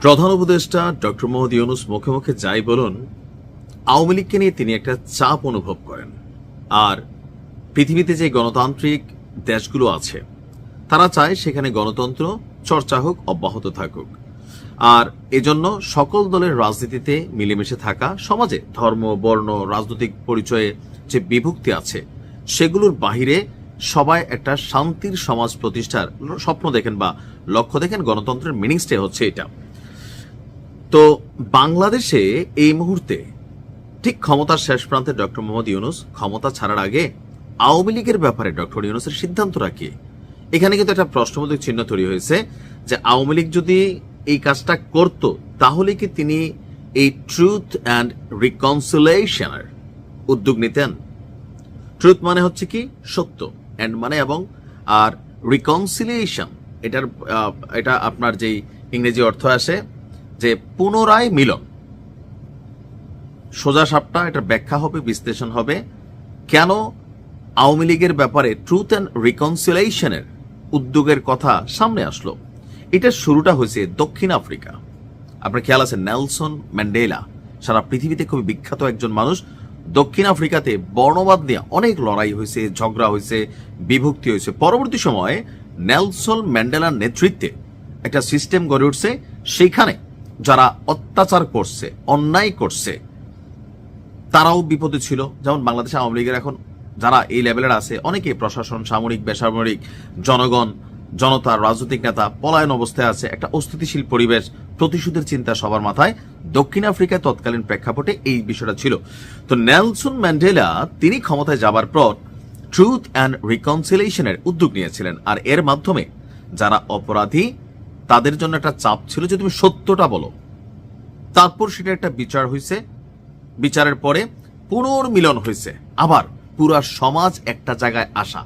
প্রধান উপদেষ্টা ডক্টর মোহাম্মদ ইউনূস মুখে মুখে যাই বলুন, আওয়ামী লীগকে নিয়ে তিনি একটা চাপ অনুভব করেন। আর পৃথিবীতে যে গণতান্ত্রিক দেশগুলো আছে তারা চায় সেখানে গণতন্ত্র চর্চা হোক, অব্যাহত থাকুক। আর এজন্য সকল দলের রাজনীতিতে মিলেমিশে থাকা, সমাজে ধর্ম, বর্ণ, রাজনৈতিক পরিচয়ে যে বিভক্তি আছে সেগুলোর বাহিরে সবাই একটা শান্তির সমাজ প্রতিষ্ঠার স্বপ্ন দেখেন বা লক্ষ্য দেখেন। গণতন্ত্রের মিনিংসটাই হচ্ছে এটা। তো বাংলাদেশে এই মুহূর্তে ঠিক ক্ষমতার শেষ প্রান্তে ডক্টর মোহাম্মদ ইউনূস ক্ষমতা ছাড়ার আগে আওয়ামী লীগের ব্যাপারে ডক্টর ইউনূসের সিদ্ধান্তটা কি? এখানে কিন্তু একটা প্রশ্নবোধক চিহ্ন তৈরি হয়েছে যে আওয়ামী লীগ যদি এই কাজটা করত তাহলে কি তিনি এই ট্রুথ অ্যান্ড রিকনসিলিয়েশনের উদ্যোগ নিতেন? ট্রুথ মানে হচ্ছে কি সত্য, অ্যান্ড মানে এবং, আর রিকনসিলিয়েশন এটা আপনার যেই ইংরেজি অর্থ আসে যে পুনরায় মিলন। সোজা সাপটা এটার ব্যাখ্যা হবে, বিশ্লেষণ হবে কেন আওয়ামী লীগের ব্যাপারে ট্রুথ অ্যান্ড রিকনসিলিয়েশনের উদ্যোগের কথা সামনে আসলো। এটার শুরুটা হয়েছে দক্ষিণ আফ্রিকা। আপনার খেয়াল আছে নেলসন ম্যান্ডেলা সারা পৃথিবীতে খুবই বিখ্যাত একজন মানুষ। দক্ষিণ আফ্রিকাতে বর্ণবাদ নিয়ে অনেক লড়াই হয়েছে, ঝগড়া হয়েছে, বিভক্তি হয়েছে। পরবর্তী সময়ে নেলসন ম্যান্ডেলার নেতৃত্বে একটা সিস্টেম গড়ে উঠছে। সেইখানে যারা অত্যাচার করছে, অন্যায় করছে, তারাও বিপদে ছিল। যেমন বাংলাদেশে আওয়ামী লীগের এখন যারা এই লেভেলের আছে অনেকে প্রশাসন, সামরিক, বেসামরিক, জনগণ, জনতা, রাজনৈতিক নেতা পলায়ন অবস্থায় আছে। একটা অস্থিতিশীল পরিবেশ, প্রতিশোধের চিন্তা সবার মাথায়। দক্ষিণ আফ্রিকায় তৎকালীন প্রেক্ষাপটে এই বিষয়টা ছিল। তো নেলসন ম্যান্ডেলা তিনি ক্ষমতায় যাবার পর ট্রুথ অ্যান্ড রিকনসিলিয়েশনের উদ্যোগ নিয়েছিলেন। আর এর মাধ্যমে যারা অপরাধী তাদের জন্য একটা চাপ ছিল যে তুমি সত্যটা বলো। তারপর সেটা একটা বিচার হয়েছে, বিচারের পরে পুনর্মিলন হয়েছে, আবার পুরা সমাজ একটা জায়গায় আসা।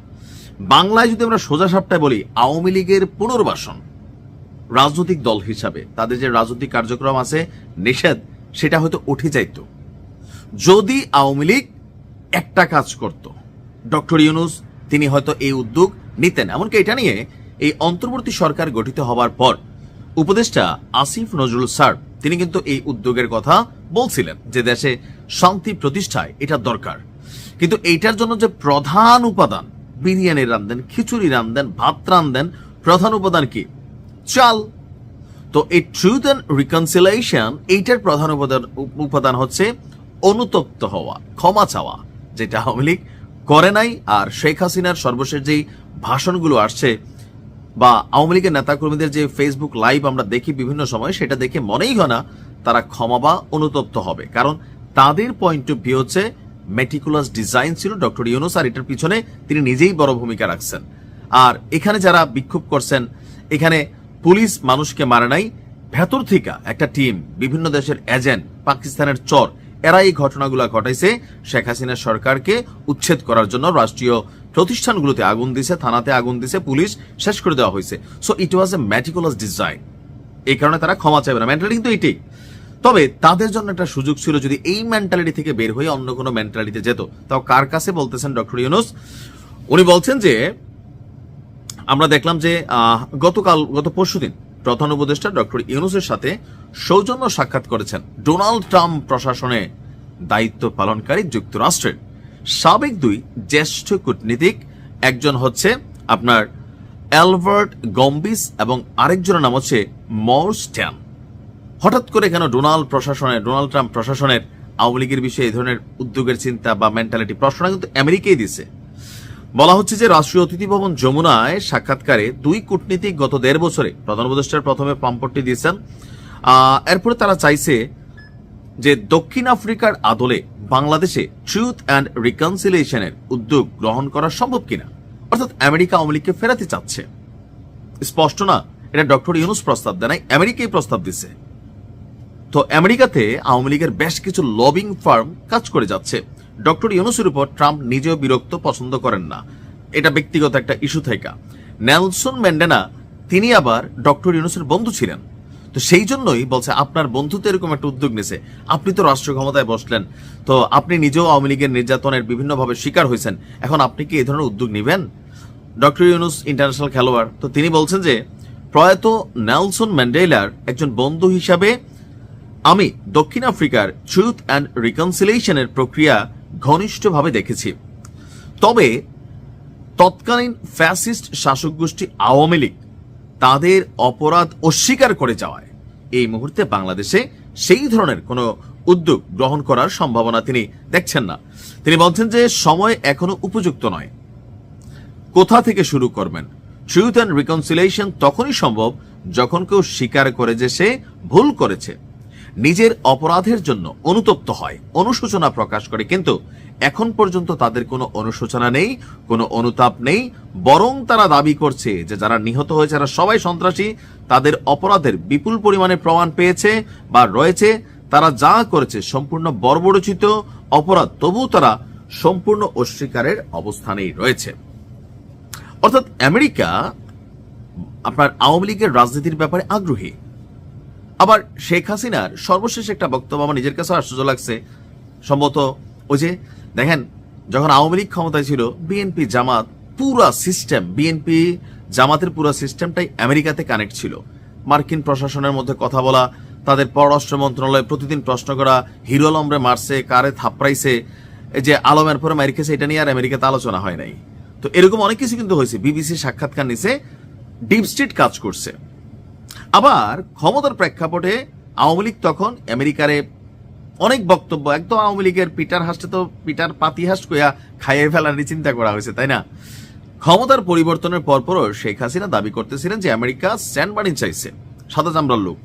বাংলায় যদি আমরা সোজা সাপটায় বলি, আওয়ামী লীগের পুনর্বাসন। রাজনৈতিক দল হিসাবে তাদের যে রাজনৈতিক কার্যক্রম আছে নিষেধ, সেটা হয়তো উঠে যাইত যদি আওয়ামী লীগ একটা কাজ করত। ডক্টর ইউনূস তিনি হয়তো এই উদ্যোগ নিতেন। এমনকি এটা নিয়ে এই অন্তর্বর্তী সরকার গঠিত হবার পর উপদেষ্টা আসিফ নজরুল স্যার তিনি কিন্তু এই উদ্যোগের কথা বলছিলেন যে দেশে শান্তি প্রতিষ্ঠায় এটা দরকার। কিন্তু এইটার জন্য যে প্রধান উপাদান, বিরিয়ানি রান্ধেন, খিচুড়ি রান্ধেন, ভাত রান্ধেন, প্রধান উপাদান কি? চাল। তো এই ট্রুথ অ্যান্ড রিকনসিলিয়েশন এইটার প্রধান উপাদান হচ্ছে অনুতপ্ত হওয়া, ক্ষমা চাওয়া, যেটা আওয়ামী লীগ করে নাই। আর শেখ হাসিনার সর্বশেষ যেই ভাষণগুলো আসছে বা আওয়ামী লীগের নেতাকর্মীদের যে ফেসবুক লাইভ আমরা দেখি বিভিন্ন সময়, সেটা দেখে মনেই হয় না তারা ক্ষমা বা অনুতপ্ত হবে। কারণ তাদের পয়েন্ট অফ ভিউ হচ্ছে মেটিকুলাস ডিজাইন ছিল ডক্টর ইউনূস, আর এটার পিছনে তিনি নিজেই বড় ভূমিকা রাখছেন। আর এখানে যারা বিক্ষোভ করছেন, এখানে পুলিশ মানুষকে মারে নাই, ভেতর থেকে একটা টিম, বিভিন্ন দেশের এজেন্ট, পাকিস্তানের চর, এরা এই ঘটনাগুলো ঘটাইছে শেখ হাসিনার সরকারকে উচ্ছেদ করার জন্য। রাষ্ট্রীয় প্রতিষ্ঠানগুলোতে আগুন দিছে, থানাতে আগুন দিছে, পুলিশ শেষ করে দেওয়া হয়েছে। So it was A meticulous design. এই কারণে তারা ক্ষমা চাইবে না, মেন্টালিটি কিন্তু এটাই। তবে তাদের জন্য একটা সুযোগ ছিল যদি এই মেন্টালিটি থেকে বের হয়ে অন্য কোনো মেন্টালিটিতে যেত। তাও কার কাছে বলতেছেন ডক্টর ইউনূস? উনি বলছেন যে আমরা দেখলাম যে গত পরশুদিন প্রধান উপদেষ্টা ডক্টর ইউনূসের সাথে সৌজন্য সাক্ষাৎ করেছেন ডোনাল্ড ট্রাম্প প্রশাসনে দায়িত্ব পালনকারী যুক্তরাষ্ট্রের সাবেক দুই জ্যেষ্ঠ কূটনীতিক। একজন হচ্ছে আপনার অ্যালবার্ট গম্বিস এবং আরেকজনের নাম হচ্ছে মরস্ট্যান। হঠাৎ করে কেন ডোনাল্ড ট্রাম্প প্রশাসনের আওয়ামী লীগের বিষয়ে এই ধরনের উদ্যোগের চিন্তা বা মেন্টালিটি? প্রশ্নটা কিন্তু আমেরিকাই দিছে। বলা হচ্ছে যে রাষ্ট্রীয় অতিথি ভবন যমুনায় সাক্ষাৎকারে দুই কূটনীতিক গত 1.5 বছরে প্রধান উপদেষ্টার প্রথমে পাম্পট্টি দিয়েছেন। এরপরে তারা চাইছে যে দক্ষিণ আফ্রিকার আদলে বাংলাদেশে ট্রুথ অ্যান্ড রিকনসিলিয়েশনের উদ্যোগ গ্রহণ করা সম্ভব কিনা। অর্থাৎ আমেরিকা আওয়ামী লীগকে ফেরাতে চাচ্ছে। স্পষ্ট না এটা ডক্টর ইউনূস প্রস্তাব দেয় নাই, আমেরিকাই প্রস্তাব দিছে। তো আমেরিকাতে আওয়ামী লীগের বেশ কিছু লবিং ফার্ম কাজ করে যাচ্ছে। ডক্টর ইউনূসের উপর ট্রাম্প নিজেও বিরক্ত, পছন্দ করেন না, এটা ব্যক্তিগত একটা ইস্যু থেকে। নেলসন ম্যান্ডেলা তিনি আবার ডক্টর ইউনূসের বন্ধু ছিলেন। তো সেই জন্যই বলছে আপনার বন্ধুতে এরকম একটা উদ্যোগ নিছে, আপনি তো রাষ্ট্র ক্ষমতায় বসলেন, তো আপনি নিজেও আওয়ামী লীগের নির্যাতনের বিভিন্নভাবে শিকার হয়েছেন, এখন আপনি কি এই ধরনের উদ্যোগ নেবেন? ডক্টর ইউনূস ইন্টারন্যাশনাল খেলোয়াড়, তো তিনি বলছেন যে প্রয়াত নেলসন ম্যান্ডেলার একজন বন্ধু হিসাবে আমি দক্ষিণ আফ্রিকার ট্রুথ অ্যান্ড রিকনসিলিয়েশনের প্রক্রিয়া ঘনিষ্ঠভাবে দেখেছি। তবে তৎকালীন ফ্যাসিস্ট শাসক গোষ্ঠী আওয়ামী লীগ তাদের অপরাধ অস্বীকার করে যাওয়ায় এই মুহূর্তে বাংলাদেশে সেই ধরনের কোনো উদ্যোগ গ্রহণ করার সম্ভাবনা তিনি দেখছেন না। তিনি বলছেন যে সময় এখনো উপযুক্ত নয়। কোথা থেকে শুরু করবেন? ট্রুথ অ্যান্ড রিকনসিলিয়েশন তখনই সম্ভব যখন কেউ স্বীকার করে যে সে ভুল করেছে, নিজের অপরাধের জন্য অনুতপ্ত হয়, অনুশোচনা প্রকাশ করে। কিন্তু এখন পর্যন্ত তাদের কোনো অনুশোচনা নেই, কোনো অনুতাপ নেই, বরং তারা দাবি করছে যে যারা নিহত হয়েছে যারা সবাই সন্ত্রাসী, তাদের অপরাধের বিপুল পরিমাণে প্রমাণ পেয়েছে বা রয়েছে, তারা যা করেছে সম্পূর্ণ বর্বরচিত অপরাধ, তবু তারা সম্পূর্ণ অস্বীকারের অবস্থানেই রয়েছে। অর্থাৎ আমেরিকা আপনার আওয়ামী লীগের রাজনীতির ব্যাপারে আগ্রহী। আবার শেখ হাসিনার সর্বশেষ একটা বক্তব্য আমার নিজের কাছে আশ্চর্য লাগছে। সম্ভবত ওই যে দেখেন, যখন আওয়ামী লীগ ক্ষমতায় ছিল, বিএনপি জামাত পুরা সিস্টেম, বিএনপি জামাতের পুরো সিস্টেমটাই আমেরিকাতে কানেক্ট ছিল। মার্কিন প্রশাসনের মধ্যে কথা বলা, তাদের পররাষ্ট্র মন্ত্রণালয়ে প্রতিদিন প্রশ্ন করা, হিরো আলমরে মারছে, কারে থাপড়াইছে, এই যে আলমের পরে মার খেয়েছে, এটা নিয়ে আর আমেরিকাতে আলোচনা হয় নাই। তো এরকম অনেক কিছু কিন্তু হয়েছে। বিবিসি সাক্ষাৎকার নিছে, ডিপ স্টেট কাজ করছে। আবার ক্ষমতার প্রেক্ষাপটে আওয়ামী লীগ তখন আমেরিকারে অনেক বক্তব্য, একদম আওয়ামী লীগের পিটার হাসতে তো পিটার পাতি হাস কইয়া খাইয়ে ফেলার চিন্তা করা হয়েছে, তাই না? ক্ষমতার পরিবর্তনের পরপরও শেখ হাসিনা দাবি করতেছিলেন যে আমেরিকা স্যান্ড বার্নিং চাইছে, সাদা চামড়ার লোক।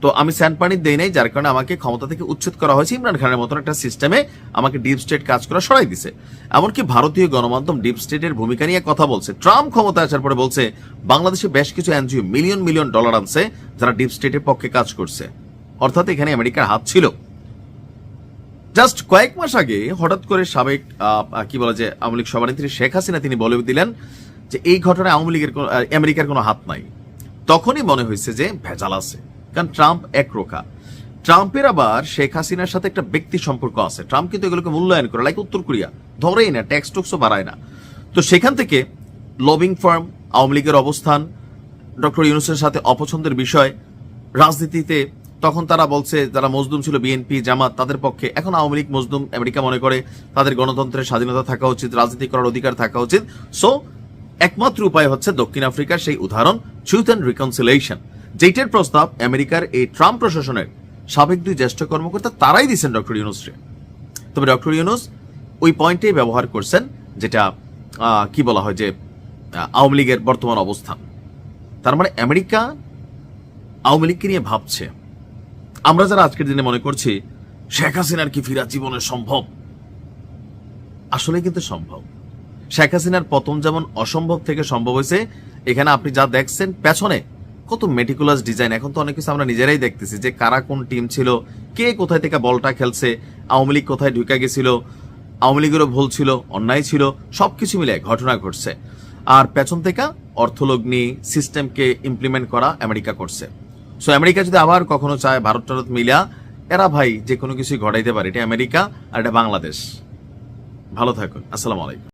তো আমি স্যান্ড বার্নিং দেই নাই, যার কারণে আমাকে ক্ষমতা থেকে উচ্ছেদ করা হয়েছে। ইমরান খানের মতন একটা সিস্টেমে আমাকে ডিপ স্টেট কাজ করা সরাই দিছে। এমনকি ভারতীয় গণমাধ্যম ডিপ স্টেটের ভূমিকা নিয়ে কথা বলছে। ট্রাম্প ক্ষমতা আসার পরে বলছে বাংলাদেশে বেশ কিছু এনজিও মিলিয়ন মিলিয়ন ডলার আনছে যারা ডিপ স্টেটের পক্ষে কাজ করছে। অর্থাৎ এখানে আমেরিকার হাত ছিল। জাস্ট কয়েক মাস আগে হঠাৎ করে সাবেক কি বলা যায় আওয়ামী লীগ সভানেত্রী শেখ হাসিনা তিনি বলে দিলেন যে এই ঘটনায় আওয়ামী লীগের আমেরিকার কোনো হাত নাই। তখনই মনে হয়েছে যে ভেজাল আছে, কারণ ট্রাম্প একরোখা। ট্রাম্পের আবার শেখ হাসিনার সাথে একটা ব্যক্তি সম্পর্ক আছে। ট্রাম্প কিন্তু এগুলোকে মূল্যায়ন করে, লাইক উত্তর কোরিয়া, ধরেই না, ট্যাক্স টুক্সও বাড়ায় না। তো সেখান থেকে লবিং ফার্ম, আওয়ামী লীগের অবস্থান, ডক্টর ইউনূসের সাথে অপছন্দের বিষয়, রাজনীতিতে তখন তারা বলছে যারা মজলুম ছিল বিএনপি জামাত তাদের পক্ষে, এখন আওয়ামী লীগ মজলুম, আমেরিকা মনে করে তাদের গণতন্ত্রের স্বাধীনতা থাকা উচিত, রাজনীতি করার অধিকার থাকা উচিত। সো একমাত্র উপায় হচ্ছে দক্ষিণ আফ্রিকার সেই উদাহরণ ট্রুথ অ্যান্ড রিকনসিলিয়েশন, যেটার প্রস্তাব আমেরিকার এই ট্রাম্প প্রশাসনের সাবেক দুই জ্যেষ্ঠ কর্মকর্তা তারাই দিচ্ছেন ডক্টর ইউনূসকে। তবে ডক্টর ইউনূস ওই পয়েন্টেই ব্যবহার করছেন যেটা কি বলা হয় যে আওয়ামী লীগের বর্তমান অবস্থান। তার মানে আমেরিকা আওয়ামী লীগকে নিয়ে ভাবছে। আমরা যারা আজকের দিনে মনে করছি শেখ হাসিনার কি ফিরা জীবনে সম্ভব, আসলে কিন্তু সম্ভব। শেখ হাসিনার পতন যেমন অসম্ভব থেকে সম্ভব হয়েছে, এখানে আপনি যা দেখছেন পেছনে কত মেটিকুলাস ডিজাইন। এখন তো অনেক কিছু আমরা নিজেরাই দেখতেছি যে কারা কোন টিম ছিল, কে কোথায় থেকে বলটা খেলছে, আওয়ামী লীগ কোথায় ঢুকে গেছিল, আওয়ামী লীগেরও ভুল ছিল, অন্যায় ছিল, সবকিছু মিলে ঘটনা ঘটছে। আর পেছন থেকে অর্থলগ্নি সিস্টেমকে ইমপ্লিমেন্ট করা আমেরিকা করছে। সো আমেরিকা যদি আবার কখনো চায় ভারত টারত মিলা, এরা ভাই যে কোনো কিছুই ঘটাইতে পারে। এটা আমেরিকা আর এটা বাংলাদেশ। ভালো থাকুন, আসসালামু আলাইকুম।